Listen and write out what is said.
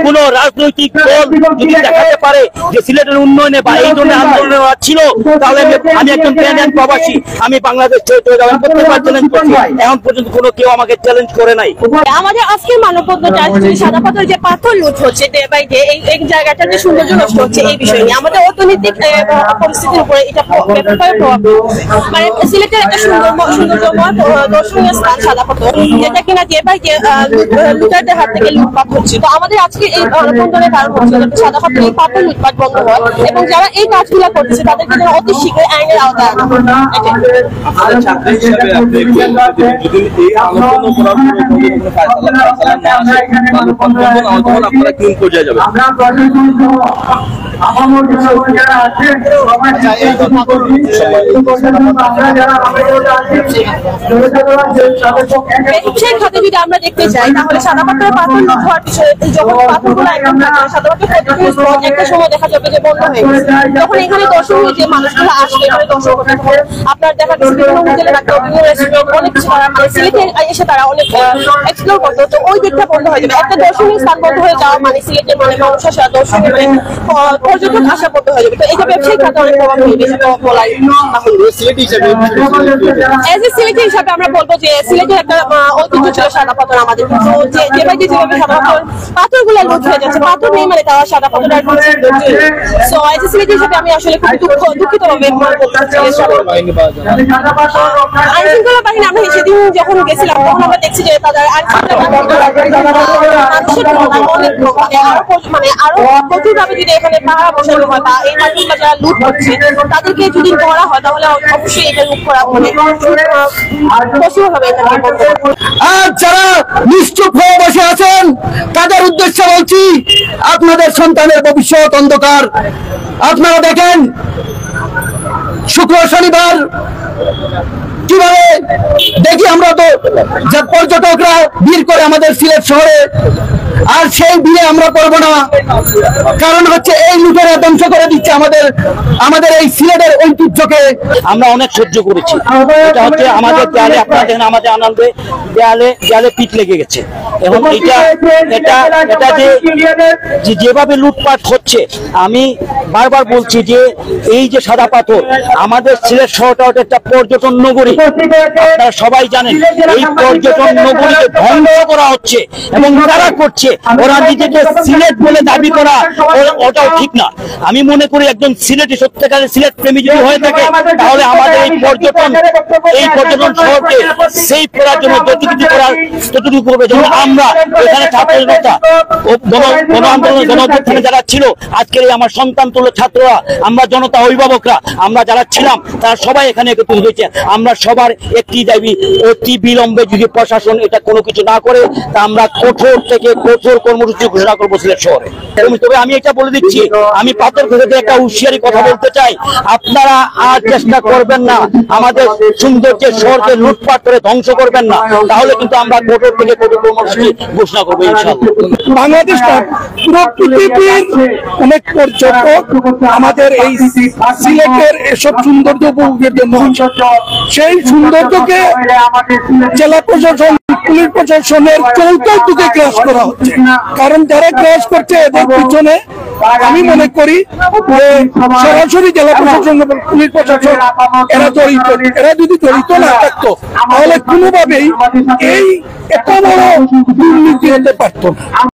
কোন রাজনৈতিক দল যদি দেখাতে পারে যে সিলেটের উন্নয়নে বা এই জন্য আন্দোলনে ছিল, তাহলে আমি একজন প্যানেন প্রবাসী, আমি বাংলাদেশ ছেড়ে চলে যাবেন প্রত্যেকবার চ্যালেঞ্জ করছি। এখন পর্যন্ত কোনো কেউ আমাকে চ্যালেঞ্জ করে নাই। আমাদের আজকের মানববন্ধনটা সাদা পাথর যে পাথর লুট হচ্ছে ডে বাই ডে, এই জায়গাটার যে সৌন্দর্য নষ্ট হচ্ছে, এই বিষয় নিয়ে আমাদের অর্থনৈতিক পরিস্থিতির উপরে এটা ব্যাপকভাবে প্রভাব ফেলছে। মানে সিলেটের একটা সৌন্দর্যময় দর্শনীয় স্থান সাদা পাথর, যেটা কিনা ডে বাই ডে লুটারদের হাত থেকে লুটপাট হচ্ছে। তো আমাদের আজকে এই মানববন্ধনের কারণ হচ্ছে যাতে সাদা পাথর এই পাথর লুটপাট বন্ধ হয় এবং যারা এই কাজগুলো করতেছে তাদেরকে যেন অতি শীঘ্রই আইনের আওতায় আনা হয়। ব্যবসায়িক খাতে যদি আমরা দেখতে চাই তাহলে সাদা পাথরের পাথর লুট হওয়ার বিষয়ে যখন পাথরগুলো একদম সাদা পাথর একটা সময় দেখা যাবে যে বন্ধ হয়ে গেছে, তখন এখানে দর্শনীয় যে মানুষগুলো আসবে এখানে দর্শন করতে আপনার দেখা গেছে বিভিন্ন হোটেলে রাখতে বিভিন্ন রেস্টুরেন্ট অনেক কিছু তারা মানে সিলেটে এসে তারা অনেক এক্সপ্লোর করতো, তো ওই দিকটা বন্ধ হয়ে যাবে। একটা দর্শনীয় স্থান বন্ধ হয়ে যাওয়া মানে সিলেটের মানে মানুষ আসা দর্শনীয় পর্যটক আসা বন্ধ হয়ে যাবে। তো এটা ব্যবসায়িক খাতে অনেক প্রভাব ফেলবে সেটা বলাই। এজ এ সিলেটি হিসাবে আমরা বলবো যে সিলেটের একটা ঐতিহ্য ছিল সাদা পাথর আমাদের, কিন্তু যেভাবে সাদা পাথরগুলো লুট হয়ে যাচ্ছে, পাথর নেই মানে তারা সাদা পাথর আর সো এজ এ সিলেটি হিসাবে আমি আসলে খুব দুঃখিত ভাবে আইন শৃঙ্খলা বাহিনী আমরা সেদিন যখন গেছিলাম তখন আমরা দেখছি যে তাদের আইন আরো প্রচুরভাবে যদি এখানে পাহারা বসানো হয় বা এই পাথরগুলো যারা লুট করছে তাদেরকে যদি ধরা হয় তাহলে অবশ্যই এটা লুট করা মানে পসিবল হবে। আর যারা নিশ্চুপ হয়ে বসে আছেন তাদের উদ্দেশ্যে বলছি, আপনাদের সন্তানের ভবিষ্যৎ অন্ধকার। আপনারা দেখেন শুক্র শনিবার কিভাবে দেখি আমরা তো যে পর্যটকরা ভিড় করে আমাদের সিলেট শহরে, আর সেই ভিড়ে আমরা করবো না, কারণ হচ্ছে এই লুটেরা ধ্বংস করে দিচ্ছে আমাদের এই সিলেটের ঐতিহ্যকে। আমরা অনেক সহ্য করেছি, এটা হচ্ছে আমাদের দেয়ালে, আপনারা দেখেন আমাদের আনন্দে দেয়ালে পিঠ লেগে গেছে। এবং এটা যে যেভাবে লুটপাট হচ্ছে, আমি বারবার বলছি যে এই যে সাদা পাথর আমাদের সিলেট শহরটা একটা পর্যটন নগরী, আপনারা সবাই জানেন এই পর্যটন নগরীকে ধ্বংস করা হচ্ছে এবং তারা করছে, ওরা নিজেকে সিলেট বলে দাবি করা ওটাও ঠিক না। আমি মনে করি একজন সিলেটি সত্যিকারের সিলেট প্রেমী যদি হয়ে থাকে তাহলে আমাদের এই পর্যটন শহরকে সেভ করার জন্য যতটুকু করবে। যেমন আমরা এখানে ছাত্র জনতা গণ আন্দোলন গণঅভ্যুত্থানে যারা ছিল, আজকের আমার সন্তান তুল্য ছাত্ররা, আমরা জনতা অভিভাবকরা, আমরা যারা ছিলাম তারা সবাই এখানে একত্রিত হয়েছে। আমরা সবার একটি দাবি, অতি বিলম্বে যদি প্রশাসন এটা কোনো কিছু না করে তা আমরা কঠোর থেকে কঠোর কর্মসূচি ঘোষণা করবো সিলেট শহরে। তবে আমি এটা বলে দিচ্ছি, আমি পাথর থেকে একটা হুঁশিয়ারি কথা বলতে চাই, আপনারা আর চেষ্টা করবেন না আমাদের সৌন্দর্যের শহরকে লুটপাট করে ধ্বংস করবেন না, তাহলে কিন্তু আমরা কঠোর থেকে কঠোর কর্মসূচি ঘোষণা করবো ইনশাআল্লাহ। বাংলাদেশ পুরো পৃথিবীর অনেক পর্যটক আমাদের এই সিলেটের এসব সৌন্দর্য উপভোগের জন্য, সেই সৌন্দর্যকে জেলা প্রশাসন পুলিশ প্রশাসনের চৌকাঠে ক্রাশ করা হচ্ছে। কারণ যারা ক্রাশ করছে এদের পিছনে আমি মনে করি সরাসরি জেলা প্রশাসন এবং পুলিশ প্রশাসন এরা জড়িত। এরা যদি জড়িত না থাকতো তাহলে কোনোভাবেই এই এত বড় দুর্নীতি হতে পারত না।